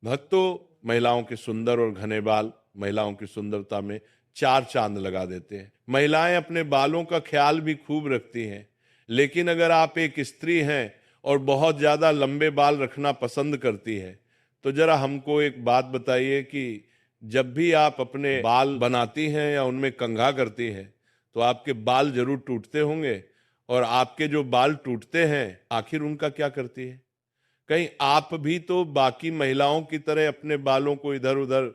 भक्तों, महिलाओं के सुंदर और घने बाल महिलाओं की सुंदरता में चार चांद लगा देते हैं। महिलाएं अपने बालों का ख्याल भी खूब रखती हैं, लेकिन अगर आप एक स्त्री हैं और बहुत ज्यादा लंबे बाल रखना पसंद करती है, तो जरा हमको एक बात बताइए कि जब भी आप अपने बाल बनाती हैं या उनमें कंघा करती हैं, तो आपके बाल जरूर टूटते होंगे। और आपके जो बाल टूटते हैं, आखिर उनका क्या करती है? कहीं आप भी तो बाकी महिलाओं की तरह अपने बालों को इधर उधर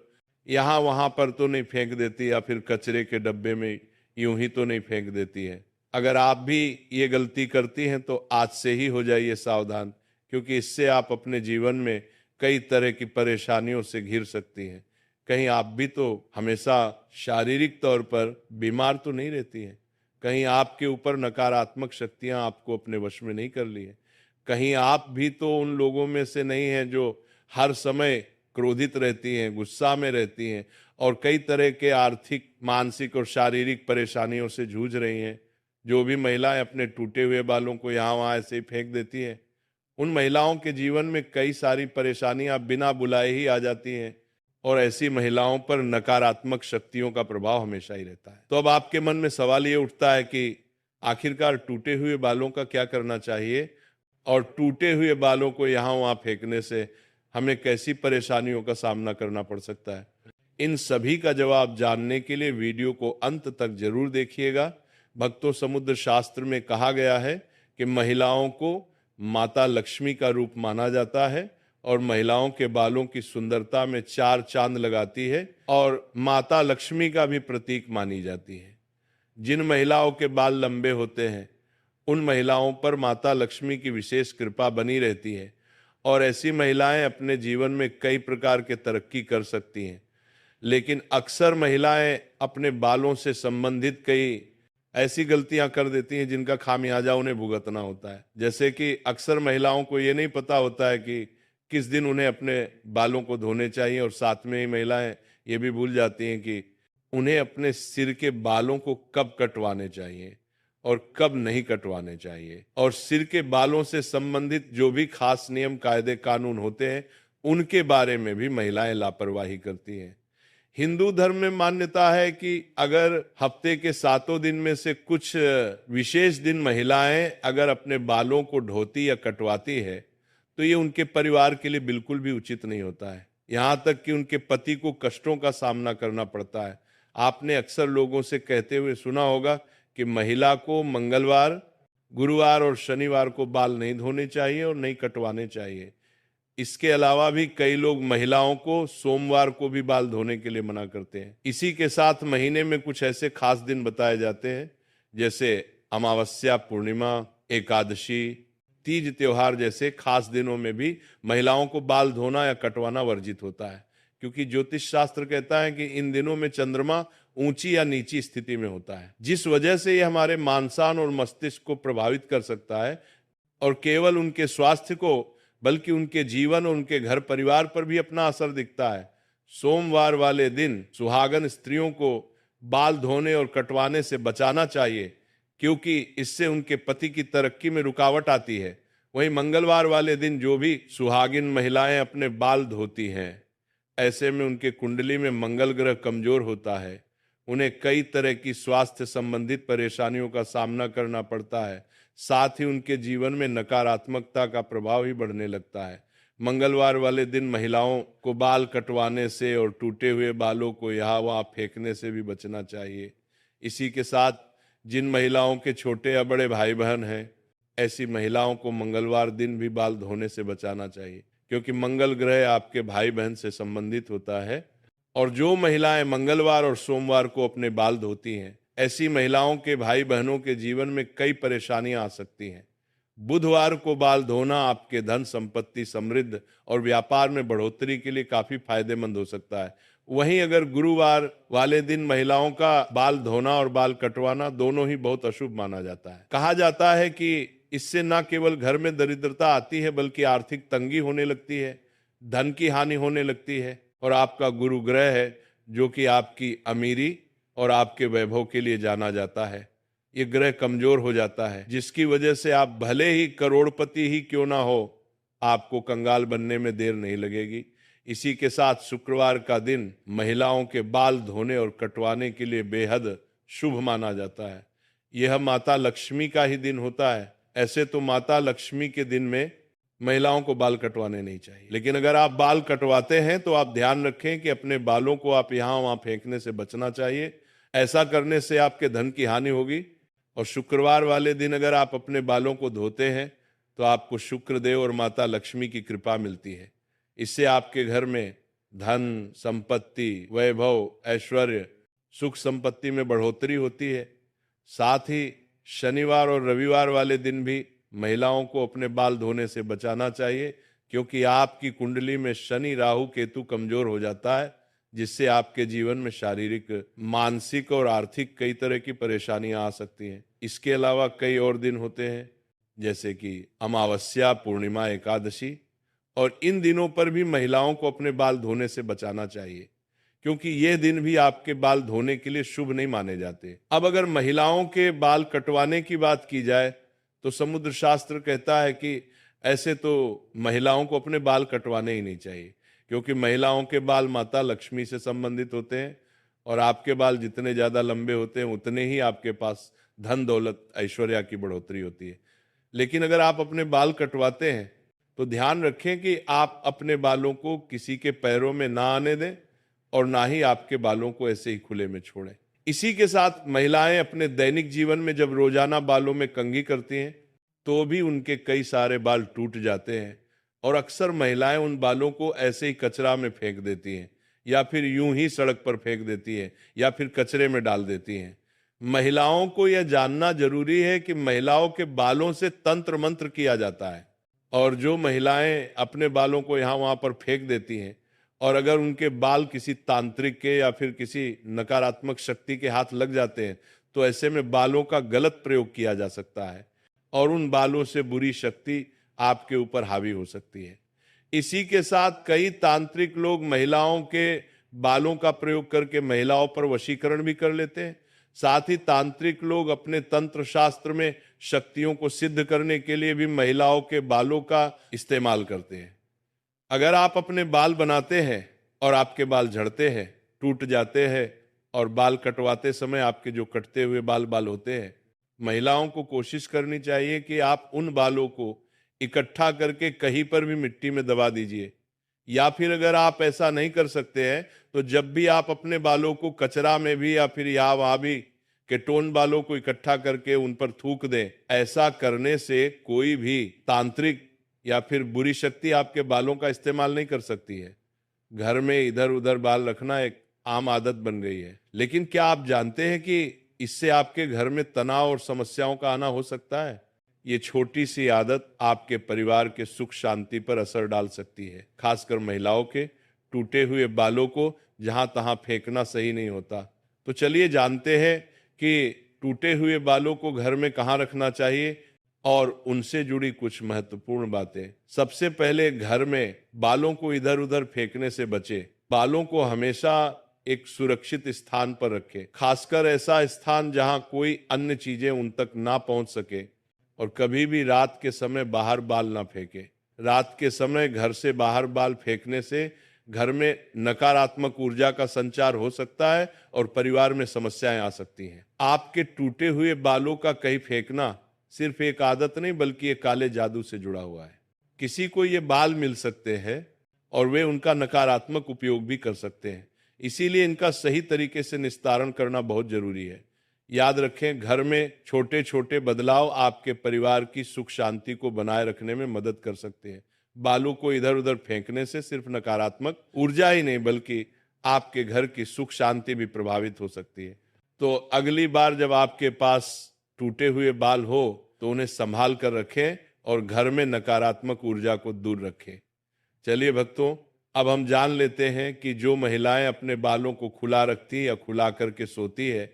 यहां वहां पर तो नहीं फेंक देती, या फिर कचरे के डब्बे में यूं ही तो नहीं फेंक देती है? अगर आप भी ये गलती करती हैं तो आज से ही हो जाइए सावधान, क्योंकि इससे आप अपने जीवन में कई तरह की परेशानियों से घिर सकती हैं। कहीं आप भी तो हमेशा शारीरिक तौर पर बीमार तो नहीं रहती हैं? कहीं आपके ऊपर नकारात्मक शक्तियां आपको अपने वश में नहीं कर ली है? कहीं आप भी तो उन लोगों में से नहीं हैं जो हर समय क्रोधित रहती हैं, गुस्सा में रहती हैं और कई तरह के आर्थिक, मानसिक और शारीरिक परेशानियों से जूझ रही हैं? जो भी महिलाएं अपने टूटे हुए बालों को यहाँ वहाँ ऐसे ही फेंक देती हैं, उन महिलाओं के जीवन में कई सारी परेशानियां बिना बुलाए ही आ जाती हैं, और ऐसी महिलाओं पर नकारात्मक शक्तियों का प्रभाव हमेशा ही रहता है। तो अब आपके मन में सवाल ये उठता है कि आखिरकार टूटे हुए बालों का क्या करना चाहिए, और टूटे हुए बालों को यहाँ वहाँ फेंकने से हमें कैसी परेशानियों का सामना करना पड़ सकता है? इन सभी का जवाब जानने के लिए वीडियो को अंत तक जरूर देखिएगा। भक्तों, समुद्र शास्त्र में कहा गया है कि महिलाओं को माता लक्ष्मी का रूप माना जाता है और महिलाओं के बालों की सुंदरता में चार चांद लगाती है और माता लक्ष्मी का भी प्रतीक मानी जाती है। जिन महिलाओं के बाल लंबे होते हैं, उन महिलाओं पर माता लक्ष्मी की विशेष कृपा बनी रहती है और ऐसी महिलाएं अपने जीवन में कई प्रकार के तरक्की कर सकती हैं। लेकिन अक्सर महिलाएं अपने बालों से संबंधित कई ऐसी गलतियां कर देती हैं जिनका खामियाजा उन्हें भुगतना होता है। जैसे कि अक्सर महिलाओं को ये नहीं पता होता है कि किस दिन उन्हें अपने बालों को धोने चाहिए, और साथ में ही महिलाएं ये भी भूल जाती हैं कि उन्हें अपने सिर के बालों को कब कटवाने चाहिए और कब नहीं कटवाने चाहिए। और सिर के बालों से संबंधित जो भी खास नियम, कायदे, कानून होते हैं, उनके बारे में भी महिलाएं लापरवाही करती हैं। हिंदू धर्म में मान्यता है कि अगर हफ्ते के 7 दिन में से कुछ विशेष दिन महिलाएं अगर अपने बालों को धोती या कटवाती है, तो ये उनके परिवार के लिए बिल्कुल भी उचित नहीं होता है। यहां तक कि उनके पति को कष्टों का सामना करना पड़ता है। आपने अक्सर लोगों से कहते हुए सुना होगा कि महिला को मंगलवार, गुरुवार और शनिवार को बाल नहीं धोने चाहिए और नहीं कटवाने चाहिए। इसके अलावा भी कई लोग महिलाओं को सोमवार को भी बाल धोने के लिए मना करते हैं। इसी के साथ महीने में कुछ ऐसे खास दिन बताए जाते हैं, जैसे अमावस्या, पूर्णिमा, एकादशी, तीज त्योहार जैसे खास दिनों में भी महिलाओं को बाल धोना या कटवाना वर्जित होता है, क्योंकि ज्योतिष शास्त्र कहता है कि इन दिनों में चंद्रमा ऊंची या नीची स्थिति में होता है, जिस वजह से यह हमारे मानसान और मस्तिष्क को प्रभावित कर सकता है और केवल उनके स्वास्थ्य को बल्कि उनके जीवन और उनके घर परिवार पर भी अपना असर दिखता है। सोमवार वाले दिन सुहागन स्त्रियों को बाल धोने और कटवाने से बचाना चाहिए, क्योंकि इससे उनके पति की तरक्की में रुकावट आती है। वहीं मंगलवार वाले दिन जो भी सुहागिन महिलाएं अपने बाल धोती हैं, ऐसे में उनके कुंडली में मंगल ग्रह कमजोर होता है। उन्हें कई तरह की स्वास्थ्य संबंधित परेशानियों का सामना करना पड़ता है। साथ ही उनके जीवन में नकारात्मकता का प्रभाव ही बढ़ने लगता है। मंगलवार वाले दिन महिलाओं को बाल कटवाने से और टूटे हुए बालों को यहाँ वहाँ फेंकने से भी बचना चाहिए। इसी के साथ जिन महिलाओं के छोटे या बड़े भाई बहन हैं, ऐसी महिलाओं को मंगलवार दिन भी बाल धोने से बचाना चाहिए, क्योंकि मंगल ग्रह आपके भाई बहन से संबंधित होता है। और जो महिलाएं मंगलवार और सोमवार को अपने बाल धोती हैं, ऐसी महिलाओं के भाई बहनों के जीवन में कई परेशानियां आ सकती हैं। बुधवार को बाल धोना आपके धन संपत्ति, समृद्ध और व्यापार में बढ़ोतरी के लिए काफी फायदेमंद हो सकता है। वहीं अगर गुरुवार वाले दिन महिलाओं का बाल धोना और बाल कटवाना दोनों ही बहुत अशुभ माना जाता है। कहा जाता है कि इससे न केवल घर में दरिद्रता आती है, बल्कि आर्थिक तंगी होने लगती है, धन की हानि होने लगती है। और आपका गुरु ग्रह है जो कि आपकी अमीरी और आपके वैभव के लिए जाना जाता है, ये ग्रह कमजोर हो जाता है, जिसकी वजह से आप भले ही करोड़पति ही क्यों ना हो, आपको कंगाल बनने में देर नहीं लगेगी। इसी के साथ शुक्रवार का दिन महिलाओं के बाल धोने और कटवाने के लिए बेहद शुभ माना जाता है। यह माता लक्ष्मी का ही दिन होता है। ऐसे तो माता लक्ष्मी के दिन में महिलाओं को बाल कटवाने नहीं चाहिए, लेकिन अगर आप बाल कटवाते हैं तो आप ध्यान रखें कि अपने बालों को आप यहाँ वहाँ फेंकने से बचना चाहिए। ऐसा करने से आपके धन की हानि होगी। और शुक्रवार वाले दिन अगर आप अपने बालों को धोते हैं तो आपको शुक्रदेव और माता लक्ष्मी की कृपा मिलती है। इससे आपके घर में धन, संपत्ति, वैभव, ऐश्वर्य, सुख संपत्ति में बढ़ोतरी होती है। साथ ही शनिवार और रविवार वाले दिन भी महिलाओं को अपने बाल धोने से बचाना चाहिए, क्योंकि आपकी कुंडली में शनि, राहु, केतु कमजोर हो जाता है, जिससे आपके जीवन में शारीरिक, मानसिक और आर्थिक कई तरह की परेशानियां आ सकती हैं। इसके अलावा कई और दिन होते हैं, जैसे कि अमावस्या, पूर्णिमा, एकादशी, और इन दिनों पर भी महिलाओं को अपने बाल धोने से बचाना चाहिए, क्योंकि ये दिन भी आपके बाल धोने के लिए शुभ नहीं माने जाते। अब अगर महिलाओं के बाल कटवाने की बात की जाए तो समुद्र शास्त्र कहता है कि ऐसे तो महिलाओं को अपने बाल कटवाने ही नहीं चाहिए, क्योंकि महिलाओं के बाल माता लक्ष्मी से संबंधित होते हैं, और आपके बाल जितने ज्यादा लंबे होते हैं उतने ही आपके पास धन, दौलत, ऐश्वर्या की बढ़ोतरी होती है। लेकिन अगर आप अपने बाल कटवाते हैं तो ध्यान रखें कि आप अपने बालों को किसी के पैरों में ना आने दें, और ना ही आपके बालों को ऐसे ही खुले में छोड़ें। इसी के साथ महिलाएं अपने दैनिक जीवन में जब रोजाना बालों में कंघी करती हैं तो भी उनके कई सारे बाल टूट जाते हैं, और अक्सर महिलाएं उन बालों को ऐसे ही कचरा में फेंक देती हैं, या फिर यूं ही सड़क पर फेंक देती हैं, या फिर कचरे में डाल देती हैं। महिलाओं को यह जानना जरूरी है कि महिलाओं के बालों से तंत्र मंत्र किया जाता है, और जो महिलाएं अपने बालों को यहाँ वहां पर फेंक देती हैं, और अगर उनके बाल किसी तांत्रिक के या फिर किसी नकारात्मक शक्ति के हाथ लग जाते हैं तो ऐसे में बालों का गलत प्रयोग किया जा सकता है, और उन बालों से बुरी शक्ति आपके ऊपर हावी हो सकती है। इसी के साथ कई तांत्रिक लोग महिलाओं के बालों का प्रयोग करके महिलाओं पर वशीकरण भी कर लेते हैं। साथ ही तांत्रिक लोग अपने तंत्र शास्त्र में शक्तियों को सिद्ध करने के लिए भी महिलाओं के बालों का इस्तेमाल करते हैं। अगर आप अपने बाल बनाते हैं और आपके बाल झड़ते हैं, टूट जाते हैं, और बाल कटवाते समय आपके जो कटते हुए बाल होते हैं, महिलाओं को कोशिश करनी चाहिए कि आप उन बालों को इकट्ठा करके कहीं पर भी मिट्टी में दबा दीजिए, या फिर अगर आप ऐसा नहीं कर सकते हैं तो जब भी आप अपने बालों को कचरा में भी या फिर यहाँ वहां भी केटोन बालों को इकट्ठा करके उन पर थूक दें। ऐसा करने से कोई भी तांत्रिक या फिर बुरी शक्ति आपके बालों का इस्तेमाल नहीं कर सकती है। घर में इधर उधर बाल रखना एक आम आदत बन गई है, लेकिन क्या आप जानते हैं कि इससे आपके घर में तनाव और समस्याओं का आना हो सकता है? ये छोटी सी आदत आपके परिवार के सुख शांति पर असर डाल सकती है। खासकर महिलाओं के टूटे हुए बालों को जहां तहां फेंकना सही नहीं होता। तो चलिए जानते हैं कि टूटे हुए बालों को घर में कहाँ रखना चाहिए और उनसे जुड़ी कुछ महत्वपूर्ण बातें। सबसे पहले, घर में बालों को इधर उधर फेंकने से बचे। बालों को हमेशा एक सुरक्षित स्थान पर रखें, खासकर ऐसा स्थान जहां कोई अन्य चीजें उन तक ना पहुंच सके, और कभी भी रात के समय बाहर बाल ना फेंके। रात के समय घर से बाहर बाल फेंकने से घर में नकारात्मक ऊर्जा का संचार हो सकता है और परिवार में समस्याएं आ सकती हैं। आपके टूटे हुए बालों का कहीं फेंकना सिर्फ एक आदत नहीं, बल्कि एक काले जादू से जुड़ा हुआ है। किसी को ये बाल मिल सकते हैं और वे उनका नकारात्मक उपयोग भी कर सकते हैं, इसीलिए इनका सही तरीके से निस्तारण करना बहुत जरूरी है। याद रखें, घर में छोटे छोटे बदलाव आपके परिवार की सुख शांति को बनाए रखने में मदद कर सकते हैं। बालों को इधर उधर फेंकने से सिर्फ नकारात्मक ऊर्जा ही नहीं, बल्कि आपके घर की सुख शांति भी प्रभावित हो सकती है। तो अगली बार जब आपके पास टूटे हुए बाल हो तो उन्हें संभाल कर रखें और घर में नकारात्मक ऊर्जा को दूर रखें। चलिए भक्तों, अब हम जान लेते हैं कि जो महिलाएं अपने बालों को खुला रखती या खुला करके सोती है,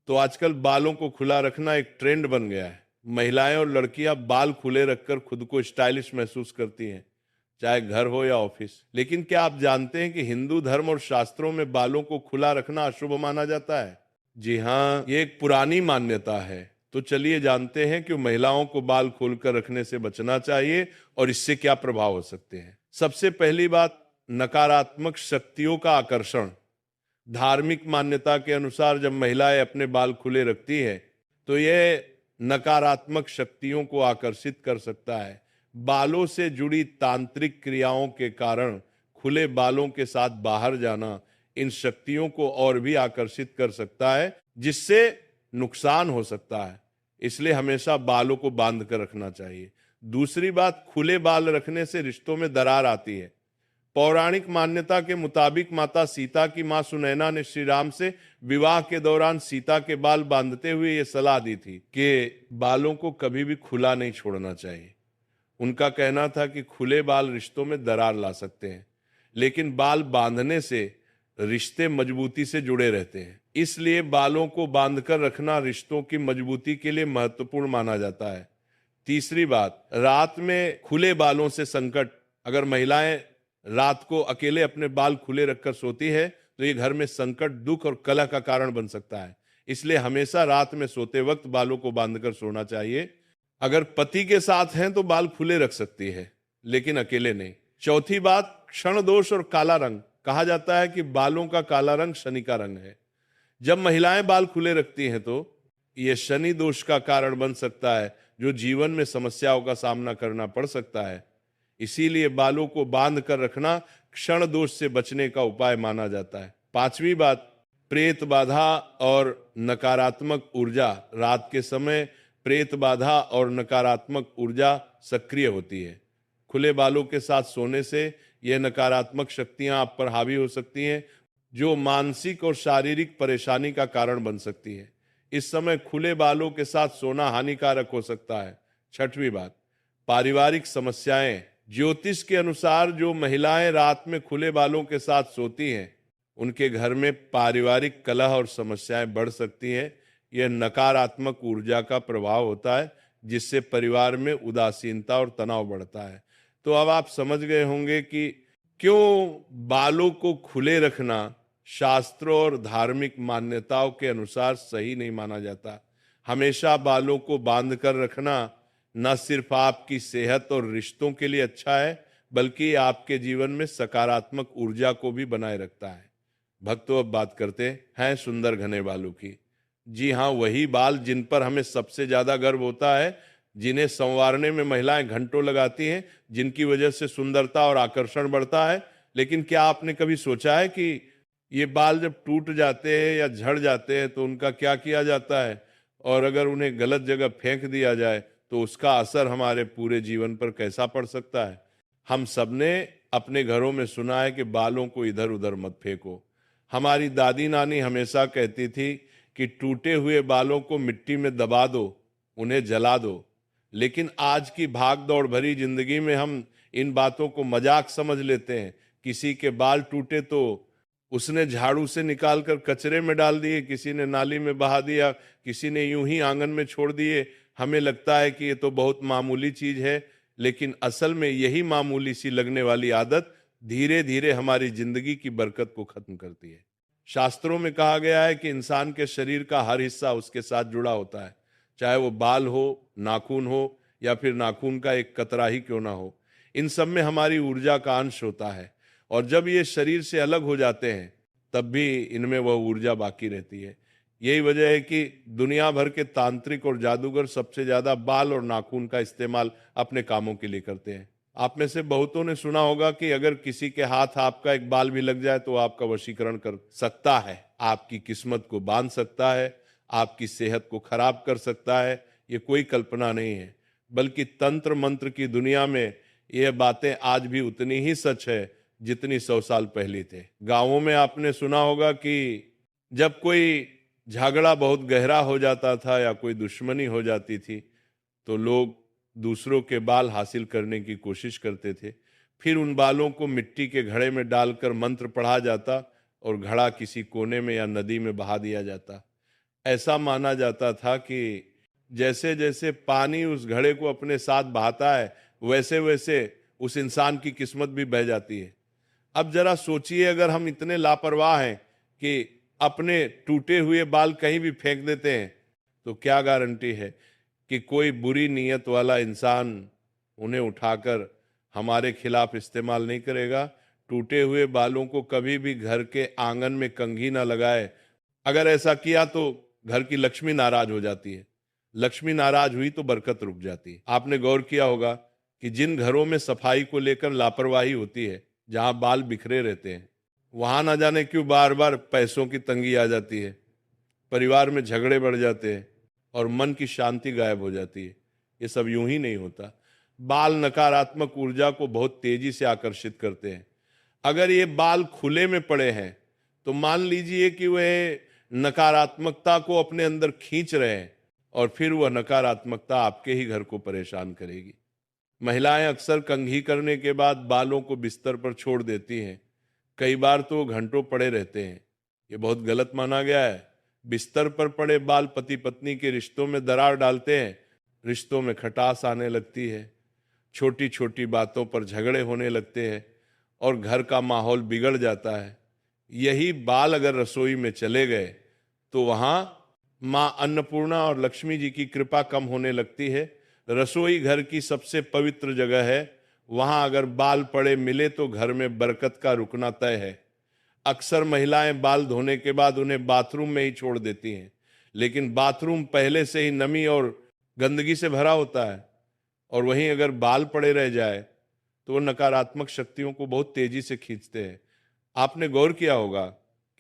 तो आजकल बालों को खुला रखना एक ट्रेंड बन गया है। महिलाएं और लड़कियां बाल खुले रखकर खुद को स्टाइलिश महसूस करती हैं, चाहे घर हो या ऑफिस। लेकिन क्या आप जानते हैं कि हिंदू धर्म और शास्त्रों में बालों को खुला रखना अशुभ माना जाता है? जी हाँ, ये एक पुरानी मान्यता है। तो चलिए जानते हैं कि महिलाओं को बाल खोलकर रखने से बचना चाहिए और इससे क्या प्रभाव हो सकते हैं। सबसे पहली बात, नकारात्मक शक्तियों का आकर्षण। धार्मिक मान्यता के अनुसार जब महिलाएं अपने बाल खुले रखती है तो यह नकारात्मक शक्तियों को आकर्षित कर सकता है। बालों से जुड़ी तांत्रिक क्रियाओं के कारण खुले बालों के साथ बाहर जाना इन शक्तियों को और भी आकर्षित कर सकता है, जिससे नुकसान हो सकता है। इसलिए हमेशा बालों को बांध कर रखना चाहिए। दूसरी बात, खुले बाल रखने से रिश्तों में दरार आती है। पौराणिक मान्यता के मुताबिक माता सीता की मां सुनैना ने श्री राम से विवाह के दौरान सीता के बाल बांधते हुए यह सलाह दी थी कि बालों को कभी भी खुला नहीं छोड़ना चाहिए। उनका कहना था कि खुले बाल रिश्तों में दरार ला सकते हैं, लेकिन बाल बांधने से रिश्ते मजबूती से जुड़े रहते हैं। इसलिए बालों को बांधकर रखना रिश्तों की मजबूती के लिए महत्वपूर्ण माना जाता है। तीसरी बात, रात में खुले बालों से संकट। अगर महिलाएं रात को अकेले अपने बाल खुले रखकर सोती है तो ये घर में संकट, दुख और कलह का कारण बन सकता है। इसलिए हमेशा रात में सोते वक्त बालों को बांधकर सोना चाहिए। अगर पति के साथ हैं तो बाल खुले रख सकती है, लेकिन अकेले नहीं। चौथी बात, क्षण दोष और काला रंग। कहा जाता है कि बालों का काला रंग शनि का रंग है। जब महिलाएं बाल खुले रखती हैं तो यह शनि दोष का कारण बन सकता है, जो जीवन में समस्याओं का सामना करना पड़ सकता है। इसीलिए बालों को बांध कर रखना क्षण दोष से बचने का उपाय माना जाता है। पांचवी बात, प्रेत बाधा और नकारात्मक ऊर्जा। रात के समय प्रेत बाधा और नकारात्मक ऊर्जा सक्रिय होती है। खुले बालों के साथ सोने से यह नकारात्मक शक्तियां आप पर हावी हो सकती हैं, जो मानसिक और शारीरिक परेशानी का कारण बन सकती है। इस समय खुले बालों के साथ सोना हानिकारक हो सकता है। छठवीं बात, पारिवारिक समस्याएं। ज्योतिष के अनुसार जो महिलाएं रात में खुले बालों के साथ सोती हैं, उनके घर में पारिवारिक कलह और समस्याएं बढ़ सकती हैं। यह नकारात्मक ऊर्जा का प्रभाव होता है, जिससे परिवार में उदासीनता और तनाव बढ़ता है। तो अब आप समझ गए होंगे कि क्यों बालों को खुले रखना शास्त्रों और धार्मिक मान्यताओं के अनुसार सही नहीं माना जाता। हमेशा बालों को बांध कर रखना न सिर्फ आपकी सेहत और रिश्तों के लिए अच्छा है, बल्कि आपके जीवन में सकारात्मक ऊर्जा को भी बनाए रखता है। भक्तों, अब बात करते हैं सुंदर घने बालों की। जी हाँ, वही बाल जिन पर हमें सबसे ज्यादा गर्व होता है, जिन्हें संवारने में महिलाएं घंटों लगाती हैं, जिनकी वजह से सुंदरता और आकर्षण बढ़ता है। लेकिन क्या आपने कभी सोचा है कि ये बाल जब टूट जाते हैं या झड़ जाते हैं तो उनका क्या किया जाता है, और अगर उन्हें गलत जगह फेंक दिया जाए तो उसका असर हमारे पूरे जीवन पर कैसा पड़ सकता है। हम सबने अपने घरों में सुना है कि बालों को इधर उधर मत फेंको। हमारी दादी नानी हमेशा कहती थी कि टूटे हुए बालों को मिट्टी में दबा दो, उन्हें जला दो। लेकिन आज की भाग दौड़ भरी जिंदगी में हम इन बातों को मजाक समझ लेते हैं। किसी के बाल टूटे तो उसने झाड़ू से निकालकर कचरे में डाल दिए, किसी ने नाली में बहा दिया, किसी ने यूं ही आंगन में छोड़ दिए। हमें लगता है कि ये तो बहुत मामूली चीज है, लेकिन असल में यही मामूली सी लगने वाली आदत धीरे धीरे हमारी जिंदगी की बरकत को खत्म करती है। शास्त्रों में कहा गया है कि इंसान के शरीर का हर हिस्सा उसके साथ जुड़ा होता है, चाहे वो बाल हो, नाखून हो, या फिर नाखून का एक कतरा ही क्यों ना हो। इन सब में हमारी ऊर्जा का अंश होता है, और जब ये शरीर से अलग हो जाते हैं तब भी इनमें वह ऊर्जा बाकी रहती है। यही वजह है कि दुनिया भर के तांत्रिक और जादूगर सबसे ज्यादा बाल और नाखून का इस्तेमाल अपने कामों के लिए करते हैं। आप में से बहुतों ने सुना होगा कि अगर किसी के हाथ आपका एक बाल भी लग जाए तो आपका वशीकरण कर सकता है, आपकी किस्मत को बांध सकता है, आपकी सेहत को खराब कर सकता है। ये कोई कल्पना नहीं है, बल्कि तंत्र मंत्र की दुनिया में ये बातें आज भी उतनी ही सच है जितनी 100 साल पहले थे। गांवों में आपने सुना होगा कि जब कोई झगड़ा बहुत गहरा हो जाता था या कोई दुश्मनी हो जाती थी तो लोग दूसरों के बाल हासिल करने की कोशिश करते थे। फिर उन बालों को मिट्टी के घड़े में डालकर मंत्र पढ़ा जाता और घड़ा किसी कोने में या नदी में बहा दिया जाता। ऐसा माना जाता था कि जैसे जैसे पानी उस घड़े को अपने साथ बहाता है, वैसे वैसे उस इंसान की किस्मत भी बह जाती है। अब जरा सोचिए, अगर हम इतने लापरवाह हैं कि अपने टूटे हुए बाल कहीं भी फेंक देते हैं, तो क्या गारंटी है कि कोई बुरी नीयत वाला इंसान उन्हें उठाकर हमारे खिलाफ इस्तेमाल नहीं करेगा। टूटे हुए बालों को कभी भी घर के आंगन में कंघी ना लगाए। अगर ऐसा किया तो घर की लक्ष्मी नाराज हो जाती है। लक्ष्मी नाराज हुई तो बरकत रुक जाती है। आपने गौर किया होगा कि जिन घरों में सफाई को लेकर लापरवाही होती है, जहां बाल बिखरे रहते हैं, वहां ना जाने क्यों बार बार पैसों की तंगी आ जाती है, परिवार में झगड़े बढ़ जाते हैं और मन की शांति गायब हो जाती है। ये सब यूं ही नहीं होता। बाल नकारात्मक ऊर्जा को बहुत तेजी से आकर्षित करते हैं। अगर ये बाल खुले में पड़े हैं तो मान लीजिए कि वह नकारात्मकता को अपने अंदर खींच रहे हैं और फिर वह नकारात्मकता आपके ही घर को परेशान करेगी। महिलाएं अक्सर कंघी करने के बाद बालों को बिस्तर पर छोड़ देती हैं। कई बार तो वो घंटों पड़े रहते हैं। ये बहुत गलत माना गया है। बिस्तर पर पड़े बाल पति पत्नी के रिश्तों में दरार डालते हैं, रिश्तों में खटास आने लगती है, छोटी छोटी बातों पर झगड़े होने लगते हैं और घर का माहौल बिगड़ जाता है। यही बाल अगर रसोई में चले गए तो वहां मां अन्नपूर्णा और लक्ष्मी जी की कृपा कम होने लगती है। रसोई घर की सबसे पवित्र जगह है, वहां अगर बाल पड़े मिले तो घर में बरकत का रुकना तय है। अक्सर महिलाएं बाल धोने के बाद उन्हें बाथरूम में ही छोड़ देती हैं, लेकिन बाथरूम पहले से ही नमी और गंदगी से भरा होता है और वहीं अगर बाल पड़े रह जाए तो वो नकारात्मक शक्तियों को बहुत तेजी से खींचते हैं। आपने गौर किया होगा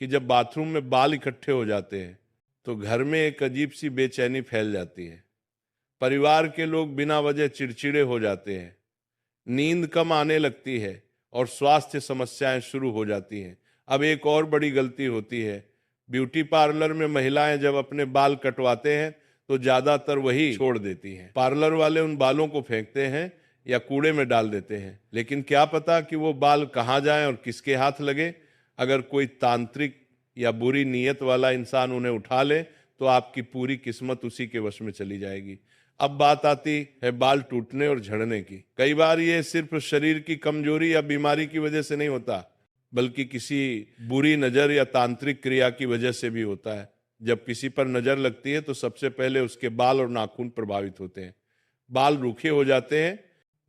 कि जब बाथरूम में बाल इकट्ठे हो जाते हैं तो घर में एक अजीब सी बेचैनी फैल जाती है। परिवार के लोग बिना वजह चिड़चिड़े हो जाते हैं, नींद कम आने लगती है और स्वास्थ्य समस्याएं शुरू हो जाती हैं। अब एक और बड़ी गलती होती है। ब्यूटी पार्लर में महिलाएं जब अपने बाल कटवाते हैं तो ज्यादातर वही छोड़ देती हैं। पार्लर वाले उन बालों को फेंकते हैं या कूड़े में डाल देते हैं, लेकिन क्या पता कि वो बाल कहाँ जाएं और किसके हाथ लगे। अगर कोई तांत्रिक या बुरी नीयत वाला इंसान उन्हें उठा ले तो आपकी पूरी किस्मत उसी के वश में चली जाएगी। अब बात आती है बाल टूटने और झड़ने की। कई बार ये सिर्फ शरीर की कमजोरी या बीमारी की वजह से नहीं होता, बल्कि किसी बुरी नजर या तांत्रिक क्रिया की वजह से भी होता है। जब किसी पर नजर लगती है तो सबसे पहले उसके बाल और नाखून प्रभावित होते हैं। बाल रूखे हो जाते हैं,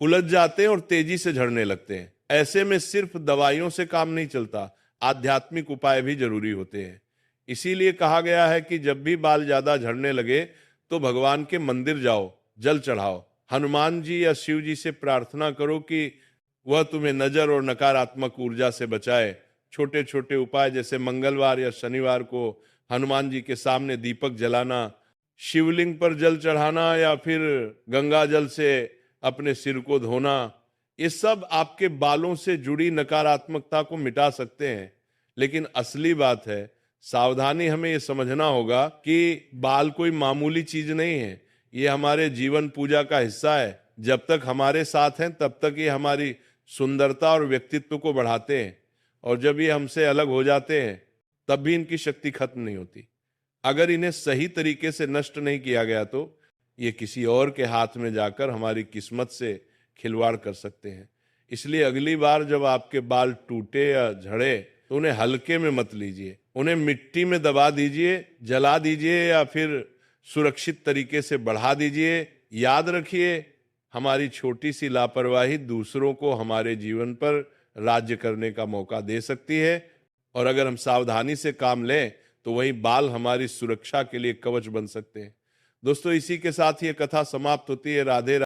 उलझ जाते हैं और तेजी से झड़ने लगते हैं। ऐसे में सिर्फ दवाइयों से काम नहीं चलता, आध्यात्मिक उपाय भी जरूरी होते हैं। इसीलिए कहा गया है कि जब भी बाल ज्यादा झड़ने लगे तो भगवान के मंदिर जाओ, जल चढ़ाओ, हनुमान जी या शिव जी से प्रार्थना करो कि वह तुम्हें नजर और नकारात्मक ऊर्जा से बचाए। छोटे छोटे उपाय जैसे मंगलवार या शनिवार को हनुमान जी के सामने दीपक जलाना, शिवलिंग पर जल चढ़ाना या फिर गंगा जल से अपने सिर को धोना, ये सब आपके बालों से जुड़ी नकारात्मकता को मिटा सकते हैं। लेकिन असली बात है, सावधानी हमें यह समझना होगा कि बाल कोई मामूली चीज नहीं है, ये हमारे जीवन पूजा का हिस्सा है। जब तक हमारे साथ हैं तब तक ये हमारी सुंदरता और व्यक्तित्व को बढ़ाते हैं, और जब ये हमसे अलग हो जाते हैं तब भी इनकी शक्ति खत्म नहीं होती। अगर इन्हें सही तरीके से नष्ट नहीं किया गया तो ये किसी और के हाथ में जाकर हमारी किस्मत से खिलवाड़ कर सकते हैं। इसलिए अगली बार जब आपके बाल टूटे या झड़े तो उन्हें हल्के में मत लीजिए, उन्हें मिट्टी में दबा दीजिए, जला दीजिए या फिर सुरक्षित तरीके से बढ़ा दीजिए। याद रखिए, हमारी छोटी सी लापरवाही दूसरों को हमारे जीवन पर राज्य करने का मौका दे सकती है, और अगर हम सावधानी से काम लें तो वही बाल हमारी सुरक्षा के लिए कवच बन सकते हैं। दोस्तों, इसी के साथ ये कथा समाप्त होती है। राधे राधे।